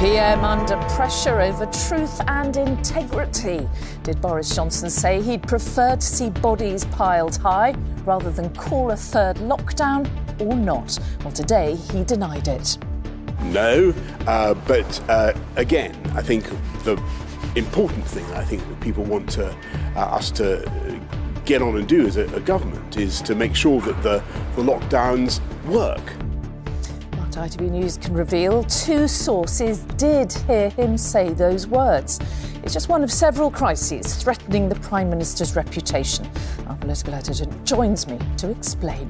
PM under pressure over truth and integrity. Did Boris Johnson say he'd prefer to see bodies piled high rather than call a third lockdown or not? Well, today he denied it. No, but again, I think the important thing I think that people want us to get on and do as a government is to make sure that the lockdowns work. What ITV News can reveal, two sources did hear him say those words. It's just one of several crises threatening the Prime Minister's reputation. Our political editor joins me to explain.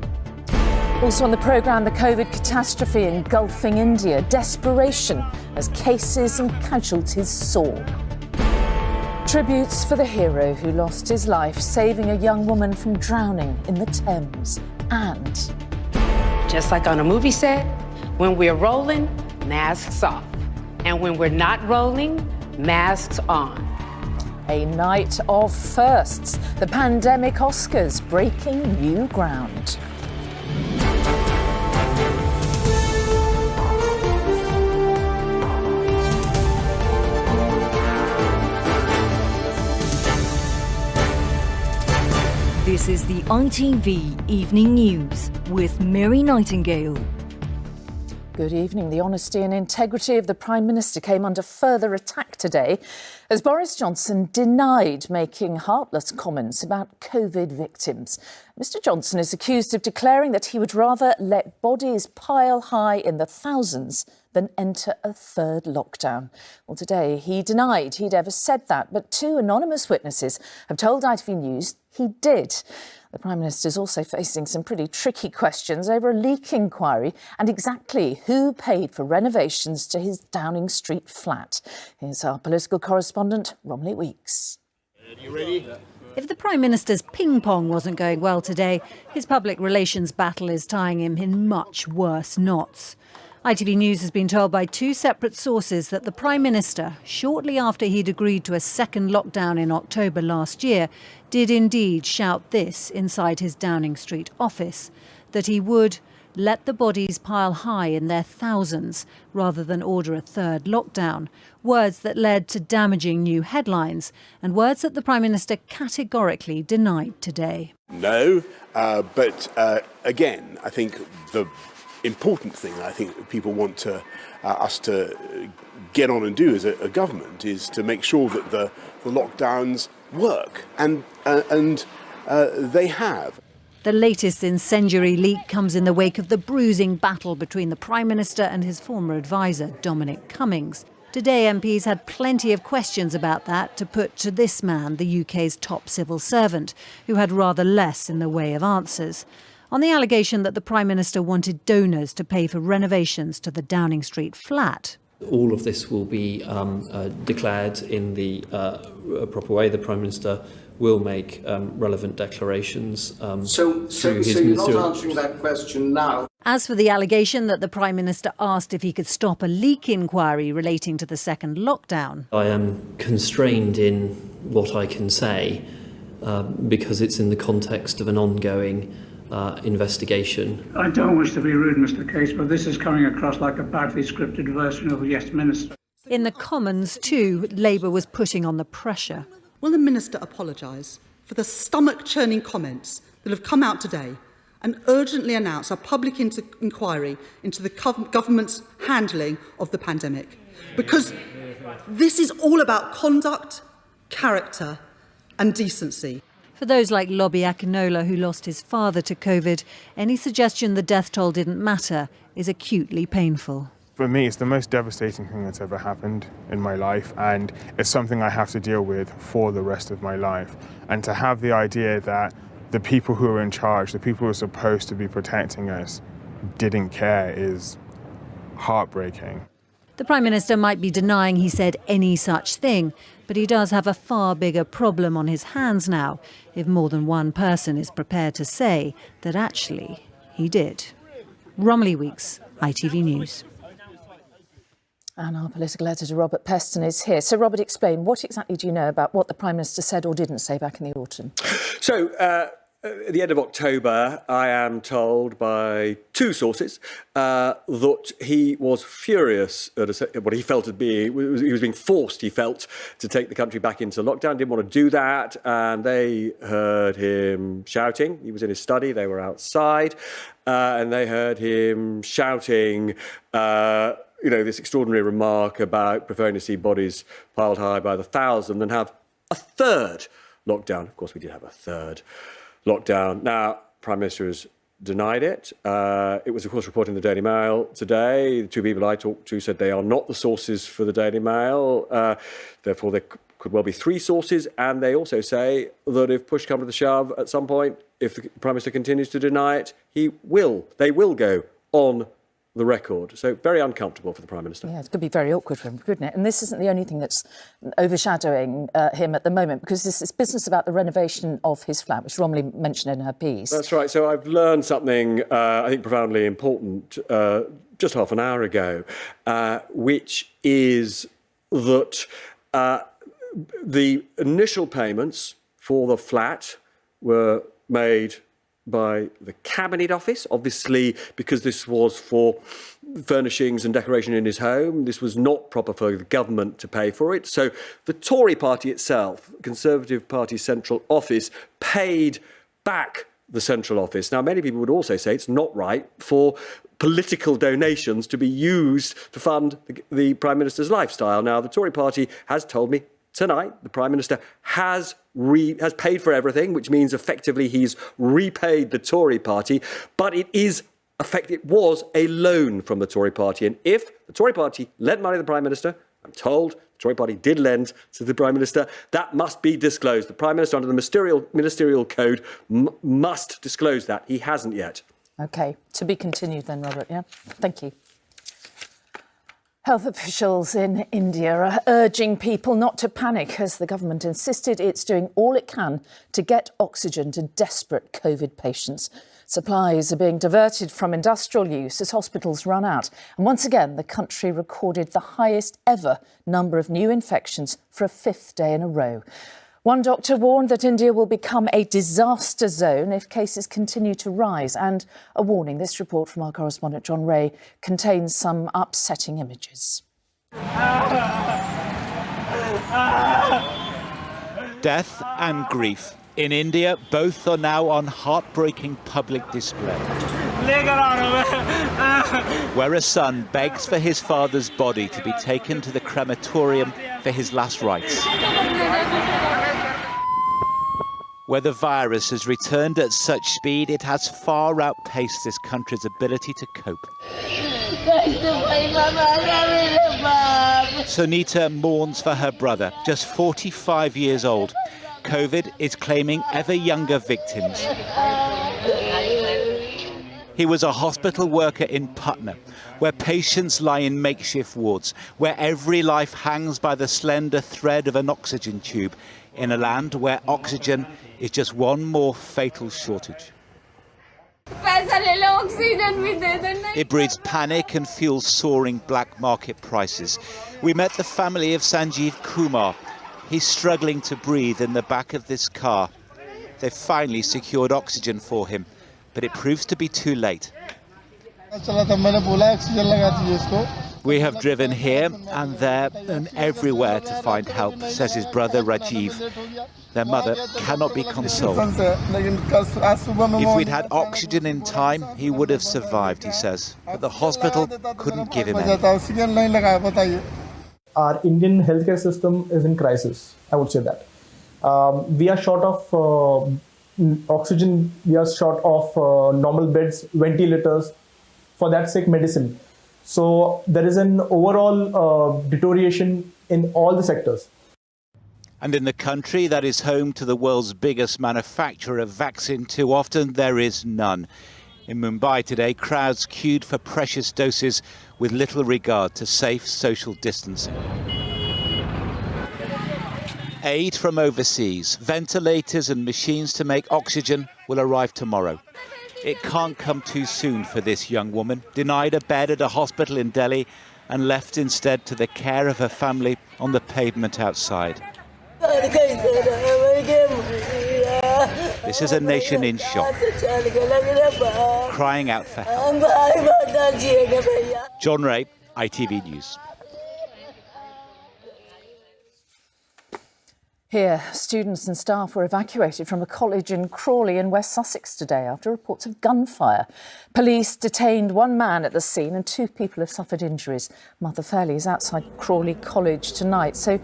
Also on the programme, the COVID catastrophe engulfing India, desperation as cases and casualties soar. Tributes for the hero who lost his life saving a young woman from drowning in the Thames. And just like on a movie set, when we're rolling, masks off. And when we're not rolling, masks on. A night of firsts. The pandemic Oscars breaking new ground. This is the ITV Evening News with Mary Nightingale. Good evening. The honesty and integrity of the Prime Minister came under further attack today as Boris Johnson denied making heartless comments about COVID victims. Mr Johnson is accused of declaring that he would rather let bodies pile high in the thousands than enter a third lockdown. Well, today he denied he'd ever said that, but two anonymous witnesses have told ITV News he did. The Prime Minister is also facing some pretty tricky questions over a leak inquiry and exactly who paid for renovations to his Downing Street flat. Here's our political correspondent, Romilly Weeks. Are you ready? If the Prime Minister's ping-pong wasn't going well today, his public relations battle is tying him in much worse knots. ITV News has been told by two separate sources that the Prime Minister, shortly after he'd agreed to a second lockdown in October last year, did indeed shout this inside his Downing Street office, that he would let the bodies pile high in their thousands rather than order a third lockdown, words that led to damaging new headlines and words that the Prime Minister categorically denied today. No, but again, I think the important thing I think that people want us to get on and do as a government is to make sure that the lockdowns work, and they have. The latest incendiary leak comes in the wake of the bruising battle between the Prime Minister and his former advisor, Dominic Cummings. Today, MPs had plenty of questions about that to put to this man, the UK's top civil servant, who had rather less in the way of answers. On the allegation that the Prime Minister wanted donors to pay for renovations to the Downing Street flat. All of this will be declared in the proper way. The Prime Minister will make relevant declarations. So you're not answering that question now? As for the allegation that the Prime Minister asked if he could stop a leak inquiry relating to the second lockdown. I am constrained in what I can say because it's in the context of an ongoing investigation. I don't wish to be rude, Mr Case, but this is coming across like a badly scripted version of Yes Minister. In the Commons too, Labour was putting on the pressure. Will the Minister apologise for the stomach-churning comments that have come out today and urgently announce a public inquiry into the government's handling of the pandemic? Because this is all about conduct, character and decency. For those like Lobby Akinola, who lost his father to COVID, any suggestion the death toll didn't matter is acutely painful. For me, it's the most devastating thing that's ever happened in my life, and it's something I have to deal with for the rest of my life. And to have the idea that the people who are in charge, the people who are supposed to be protecting us, didn't care is heartbreaking. The Prime Minister might be denying he said any such thing, but he does have a far bigger problem on his hands now if more than one person is prepared to say that actually he did. Romilly Weeks, ITV News. And our political editor, Robert Peston, is here. So, Robert, explain, what exactly do you know about what the Prime Minister said or didn't say back in the autumn? So, at the end of October, I am told by two sources that he was furious at what he felt to be, he was being forced, he felt, to take the country back into lockdown, didn't want to do that, and they heard him shouting. He was in his study, they were outside, and they heard him shouting, this extraordinary remark about preferring to see bodies piled high by the thousand and have a third lockdown. Of course, we did have a third lockdown. Now, Prime Minister has denied it. It was, of course, reported in the Daily Mail today. The two people I talked to said they are not the sources for the Daily Mail. Therefore, there could well be three sources. And they also say that if push comes to the shove at some point, if the Prime Minister continues to deny it, they will go on the record. So very uncomfortable for the Prime Minister. Yeah, it could be very awkward for him, couldn't it? And this isn't the only thing that's overshadowing him at the moment, because this is business about the renovation of his flat, which Romilly mentioned in her piece. That's right. So I've learned something, I think, profoundly important just half an hour ago, which is that the initial payments for the flat were made by the Cabinet Office, obviously because this was for furnishings and decoration in his home. This was not proper for the government to pay for it. So the Tory party itself, Conservative Party Central Office, paid back the Central Office. Now, many people would also say it's not right for political donations to be used to fund the Prime Minister's lifestyle. Now, the Tory party has told me tonight the Prime Minister has paid for everything, which means effectively he's repaid the Tory party, but it was a loan from the Tory party. And if the Tory party lent money to the Prime Minister, I'm told the Tory party did lend to the Prime Minister, that must be disclosed. The Prime Minister, under the ministerial code, must disclose that. He hasn't yet. OK, to be continued then, Robert, yeah? Thank you. Health officials in India are urging people not to panic as the government insisted it's doing all it can to get oxygen to desperate COVID patients. Supplies are being diverted from industrial use as hospitals run out. And once again, the country recorded the highest ever number of new infections for a fifth day in a row. One doctor warned that India will become a disaster zone if cases continue to rise. And a warning, this report from our correspondent John Ray contains some upsetting images. Death and grief. In India, both are now on heartbreaking public display, where a son begs for his father's body to be taken to the crematorium for his last rites, where the virus has returned at such speed it has far outpaced this country's ability to cope. Sunita mourns for her brother, just 45 years old. COVID is claiming ever younger victims. He was a hospital worker in Patna, where patients lie in makeshift wards, where every life hangs by the slender thread of an oxygen tube, in a land where oxygen is just one more fatal shortage. It breeds panic and fuels soaring black market prices. We met the family of Sanjeev Kumar. He's struggling to breathe in the back of this car. They've finally secured oxygen for him, but it proves to be too late. We have driven here and there and everywhere to find help, says his brother Rajiv. Their mother cannot be consoled. If we'd had oxygen in time, he would have survived, he says. But the hospital couldn't give him any. Our Indian healthcare system is in crisis, I would say that. We are short of oxygen, we are short of normal beds, ventilators, for that sake medicine. So there is an overall deterioration in all the sectors. And in the country that is home to the world's biggest manufacturer of vaccine, too often there is none. In Mumbai today, crowds queued for precious doses with little regard to safe social distancing. Aid from overseas, ventilators and machines to make oxygen will arrive tomorrow. It can't come too soon for this young woman, denied a bed at a hospital in Delhi and left instead to the care of her family on the pavement outside. This is a nation in shock, crying out for help. John Ray, ITV News. Here, students and staff were evacuated from a college in Crawley in West Sussex today after reports of gunfire. Police detained one man at the scene and 2 people have suffered injuries. Mother Fairley is outside Crawley College tonight. So,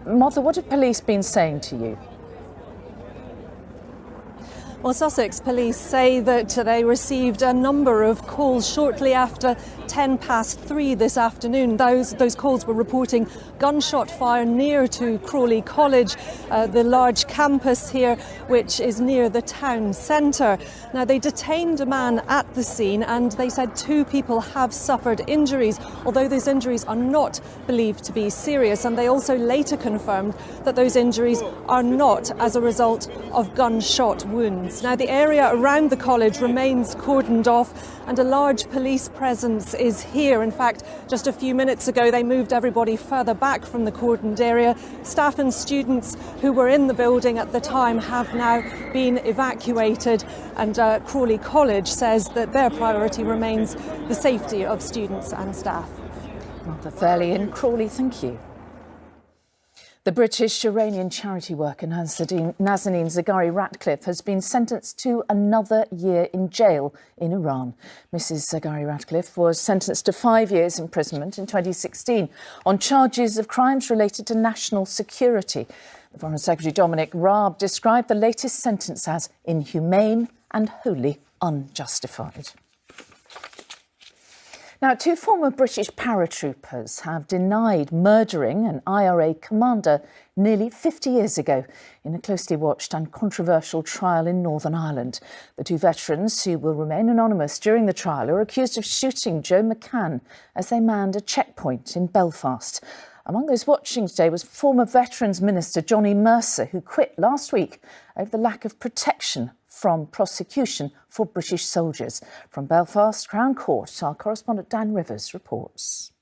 Mother, what have police been saying to you? Well, Sussex police say that they received a number of calls shortly after 3:10 this afternoon. Those calls were reporting gunshot fire near to Crawley College, the large campus here, which is near the town centre. Now, they detained a man at the scene and they said 2 people have suffered injuries, although those injuries are not believed to be serious. And they also later confirmed that those injuries are not as a result of gunshot wounds. Now, the area around the college remains cordoned off and a large police presence is here. In fact, just a few minutes ago, they moved everybody further back from the cordoned area. Staff and students who were in the building at the time have now been evacuated, and Crawley College says that their priority remains the safety of students and staff. Mother Fairley in Crawley, thank you. The British Iranian charity worker Nazanin Zaghari Ratcliffe has been sentenced to another year in jail in Iran. Mrs Zaghari Ratcliffe was sentenced to 5 years imprisonment in 2016 on charges of crimes related to national security. The Foreign Secretary Dominic Raab described the latest sentence as inhumane and wholly unjustified. Now, 2 former British paratroopers have denied murdering an IRA commander nearly 50 years ago in a closely watched and controversial trial in Northern Ireland. The 2 veterans, who will remain anonymous during the trial, are accused of shooting Joe McCann as they manned a checkpoint in Belfast. Among those watching today was former Veterans Minister Johnny Mercer, who quit last week over the lack of protection from prosecution for British soldiers. From Belfast Crown Court, our correspondent Dan Rivers reports.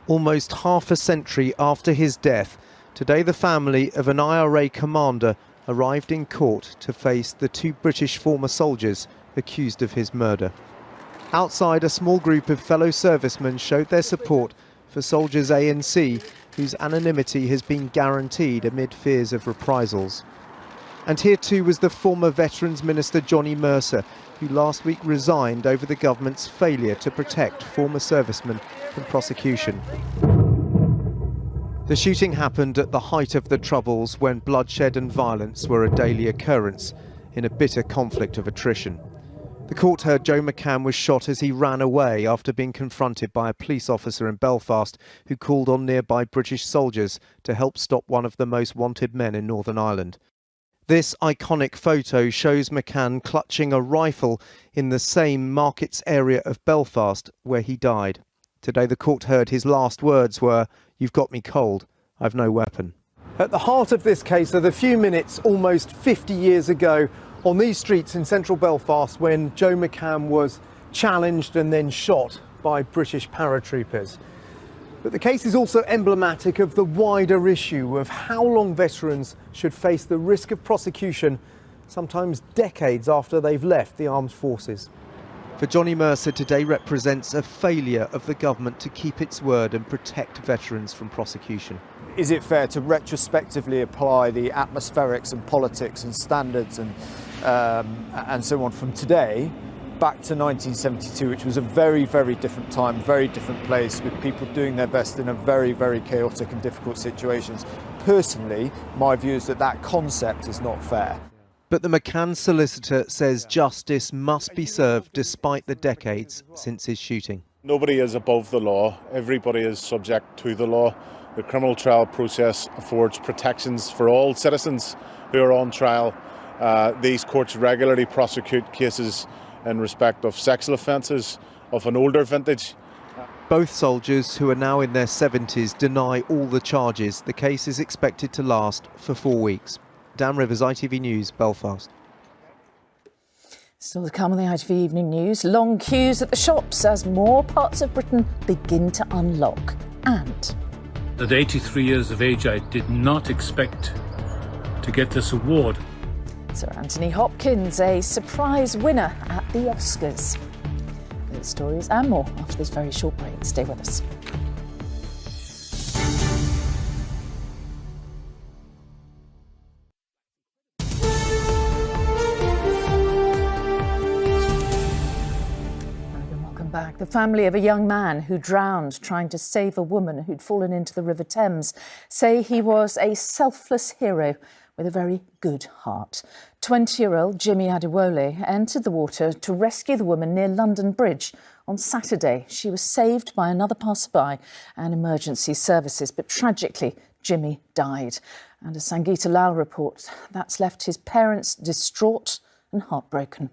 Almost half a century after his death, today the family of an IRA commander arrived in court to face the 2 British former soldiers accused of his murder. Outside, a small group of fellow servicemen showed their support for soldiers A and C, whose anonymity has been guaranteed amid fears of reprisals. And here too was the former Veterans Minister Johnny Mercer, who last week resigned over the government's failure to protect former servicemen from prosecution. The shooting happened at the height of the Troubles, when bloodshed and violence were a daily occurrence in a bitter conflict of attrition. The court heard Joe McCann was shot as he ran away after being confronted by a police officer in Belfast who called on nearby British soldiers to help stop one of the most wanted men in Northern Ireland. This iconic photo shows McCann clutching a rifle in the same markets area of Belfast where he died. Today the court heard his last words were, "You've got me cold, I've no weapon." At the heart of this case are the few minutes almost 50 years ago on these streets in central Belfast when Joe McCann was challenged and then shot by British paratroopers. But the case is also emblematic of the wider issue of how long veterans should face the risk of prosecution, sometimes decades after they've left the armed forces. For Johnny Mercer, today represents a failure of the government to keep its word and protect veterans from prosecution. Is it fair to retrospectively apply the atmospherics and politics and standards and so on from today back to 1972, which was a very, very different time, very different place, with people doing their best in a very, very chaotic and difficult situations? Personally, my view is that that concept is not fair. But the McCann solicitor says justice must be served despite the decades since his shooting. Nobody is above the law. Everybody is subject to the law. The criminal trial process affords protections for all citizens who are on trial. These courts regularly prosecute cases in respect of sexual offences of an older vintage. Both soldiers, who are now in their 70s, deny all the charges. The case is expected to last for 4 weeks. Dan Rivers, ITV News, Belfast. Still to come on the ITV Evening News, long queues at the shops as more parts of Britain begin to unlock. And at 83 years of age, I did not expect to get this award. Sir Anthony Hopkins, a surprise winner at the Oscars. Those stories and more after this very short break. Stay with us. Back. The family of a young man who drowned trying to save a woman who'd fallen into the River Thames say he was a selfless hero with a very good heart. 20-year-old Jimmy Adewole entered the water to rescue the woman near London Bridge on Saturday. She was saved by another passerby and emergency services, but tragically, Jimmy died. And as Sangeeta Lal reports, that's left his parents distraught and heartbroken.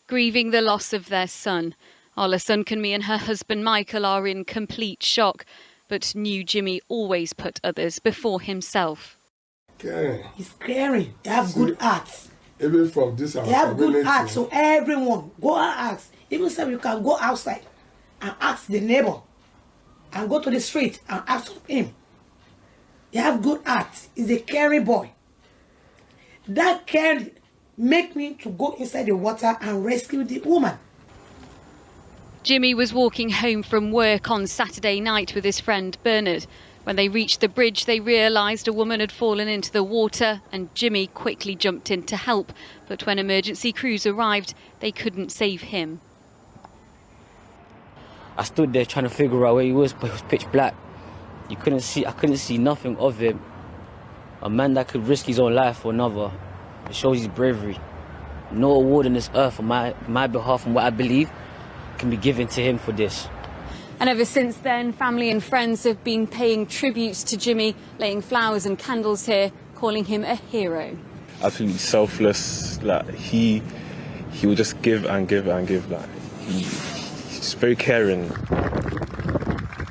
Grieving the loss of their son, Ola Sunkanmi and her husband Michael are in complete shock, but knew Jimmy always put others before himself. Caring. He's caring. They have good hearts. Even from this They have good hearts, so everyone go and ask. Even some you can go outside and ask the neighbor and go to the street and ask him. They have good hearts. He's a caring boy. That care make me to go inside the water and rescue the woman. Jimmy was walking home from work on Saturday night with his friend Bernard. When they reached the bridge, they realised a woman had fallen into the water and Jimmy quickly jumped in to help. But when emergency crews arrived, they couldn't save him. I stood there trying to figure out where he was, but it was pitch black. I couldn't see nothing of him. A man that could risk his own life for another. It shows his bravery. No award on this earth on my behalf and what I believe can be given to him for this. And ever since then, family and friends have been paying tributes to Jimmy, laying flowers and candles here, calling him a hero. Absolutely selfless. Like he will just give and give and give. Like he's very caring.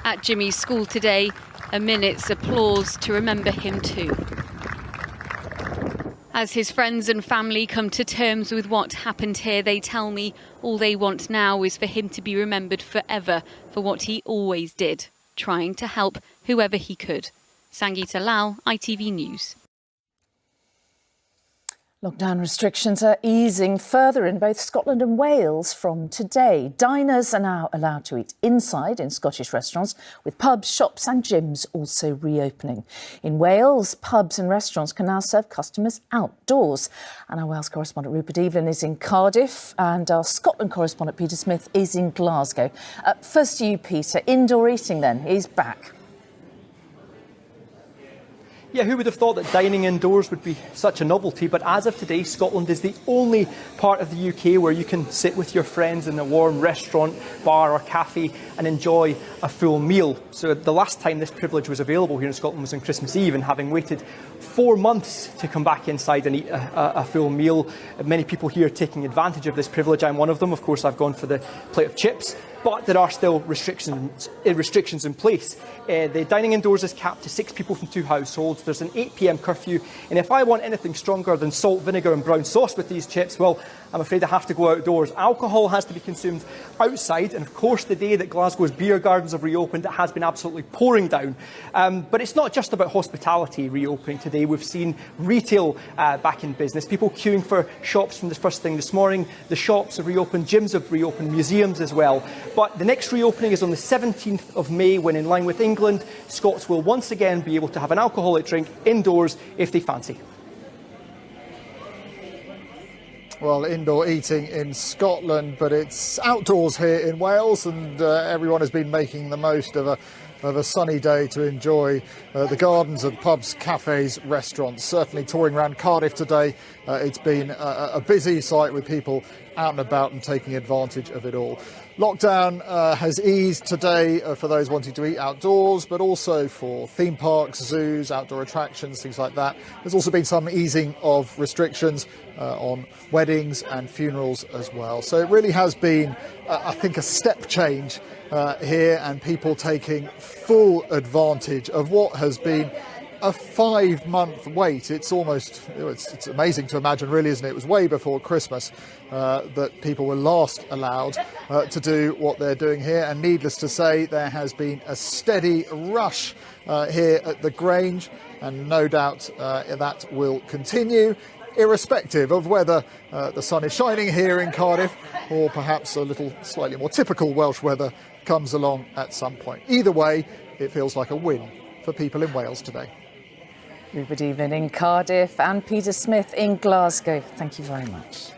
At Jimmy's school today, a minute's applause to remember him too. As his friends and family come to terms with what happened here, they tell me all they want now is for him to be remembered forever for what he always did, trying to help whoever he could. Sangeeta Lal, ITV News. Lockdown restrictions are easing further in both Scotland and Wales from today. Diners are now allowed to eat inside in Scottish restaurants, with pubs, shops and gyms also reopening. In Wales, pubs and restaurants can now serve customers outdoors. And our Wales correspondent Rupert Evelyn is in Cardiff and our Scotland correspondent Peter Smith is in Glasgow. First to you, Peter. Indoor eating then is back. Yeah, who would have thought that dining indoors would be such a novelty? But as of today, Scotland is the only part of the UK where you can sit with your friends in a warm restaurant, bar or cafe and enjoy a full meal. So the last time this privilege was available here in Scotland was on Christmas Eve, and having waited 4 months to come back inside and eat a full meal, many people here taking advantage of this privilege. I'm one of them. Of course, I've gone for the plate of chips. But there are still restrictions in place. The dining indoors is capped to 6 people from 2 households. There's an 8 p.m. curfew. And if I want anything stronger than salt, vinegar and brown sauce with these chips, well, I'm afraid I have to go outdoors. Alcohol has to be consumed outside. And of course, the day that Glasgow's beer gardens have reopened, it has been absolutely pouring down. But it's not just about hospitality reopening today. We've seen retail back in business. People queuing for shops from the first thing this morning. The shops have reopened, gyms have reopened, museums as well. But the next reopening is on the 17th of May, when, in line with England, Scots will once again be able to have an alcoholic drink indoors if they fancy. Well, indoor eating in Scotland, but it's outdoors here in Wales, and everyone has been making the most of a sunny day to enjoy the gardens of pubs, cafes, restaurants. Certainly touring around Cardiff today, it's been a busy sight with people out and about and taking advantage of it all. Lockdown has eased today for those wanting to eat outdoors, but also for theme parks, zoos, outdoor attractions, things like that. There's also been some easing of restrictions on weddings and funerals as well. So it really has been, I think, a step change here, and people taking full advantage of what has been a 5-month wait. It's amazing to imagine, really, isn't it? It was way before Christmas that people were last allowed to do what they're doing here. And needless to say, there has been a steady rush here at the Grange, and no doubt that will continue, irrespective of whether the sun is shining here in Cardiff or perhaps a little slightly more typical Welsh weather comes along at some point. Either way, it feels like a win for people in Wales today. Good evening in Cardiff, and Peter Smith in Glasgow. Thank you very much.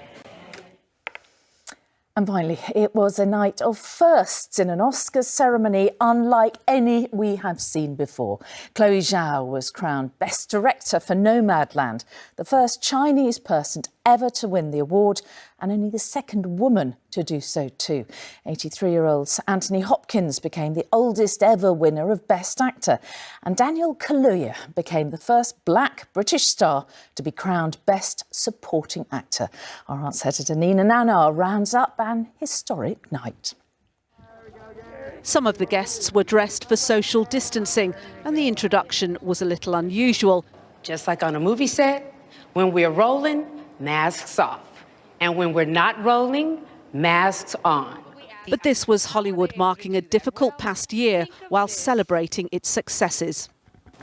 And finally, it was a night of firsts in an Oscars ceremony unlike any we have seen before. Chloe Zhao was crowned Best Director for Nomadland, the first Chinese person ever to win the award, and only the second woman to do so too. 83-year-old Anthony Hopkins became the oldest ever winner of Best Actor, and Daniel Kaluuya became the first black British star to be crowned Best Supporting Actor. Our arts editor Nina Nanar rounds up an historic night. Some of the guests were dressed for social distancing, and the introduction was a little unusual. Just like on a movie set, when we're rolling, masks off. And when we're not rolling, masks on. But this was Hollywood marking a difficult past year while celebrating its successes.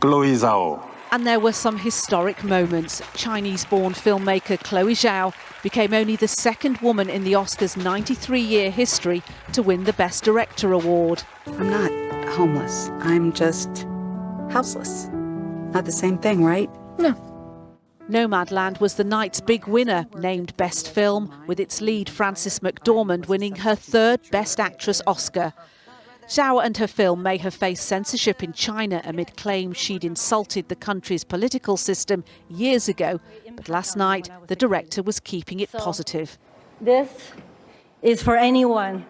Chloe Zhao. And there were some historic moments. Chinese-born filmmaker Chloe Zhao became only the second woman in the Oscars' 93-year history to win the Best Director award. I'm not homeless. I'm just houseless. Not the same thing, right? No. Nomadland was the night's big winner, named Best Film, with its lead Frances McDormand winning her third Best Actress Oscar. Zhao and her film may have faced censorship in China amid claims she'd insulted the country's political system years ago, but last night the director was keeping it positive. This is for anyone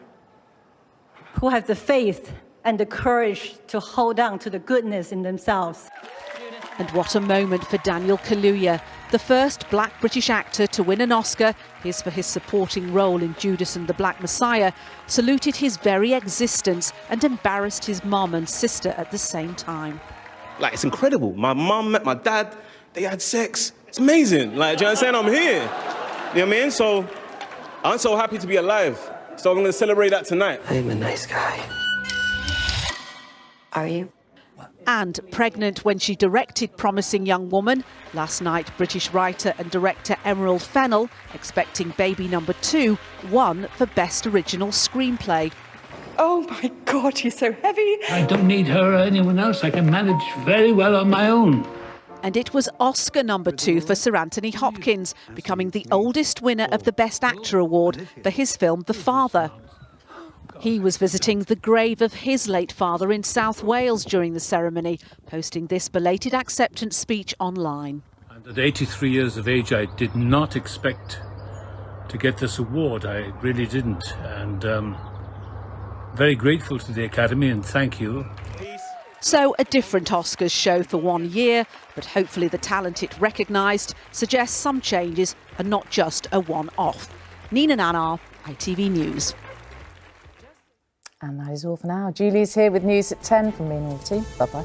who has the faith and the courage to hold on to the goodness in themselves. And what a moment for Daniel Kaluuya, the first black British actor to win an Oscar, his for his supporting role in Judas and the Black Messiah, saluted his very existence and embarrassed his mum and sister at the same time. Like, it's incredible. My mum met my dad, they had sex. It's amazing. Like, do you understand? I'm here. You know what I mean? So, I'm so happy to be alive. So I'm going to celebrate that tonight. I'm a nice guy. Are you? And pregnant when she directed Promising Young Woman. Last night, British writer and director Emerald Fennell, expecting baby number 2, won for Best Original Screenplay. Oh my God, you're so heavy. I don't need her or anyone else. I can manage very well on my own. And it was Oscar number 2 for Sir Anthony Hopkins, becoming the oldest winner of the Best Actor award for his film The Father. He was visiting the grave of his late father in South Wales during the ceremony, posting this belated acceptance speech online. And at 83 years of age, I did not expect to get this award. I really didn't. And very grateful to the Academy, and thank you. So a different Oscars show for 1 year, but hopefully the talent it recognised suggests some changes and not just a one-off. Nina Nanar, ITV News. And that is all for now. Julie's here with news at 10 from me and all the team. Bye-bye.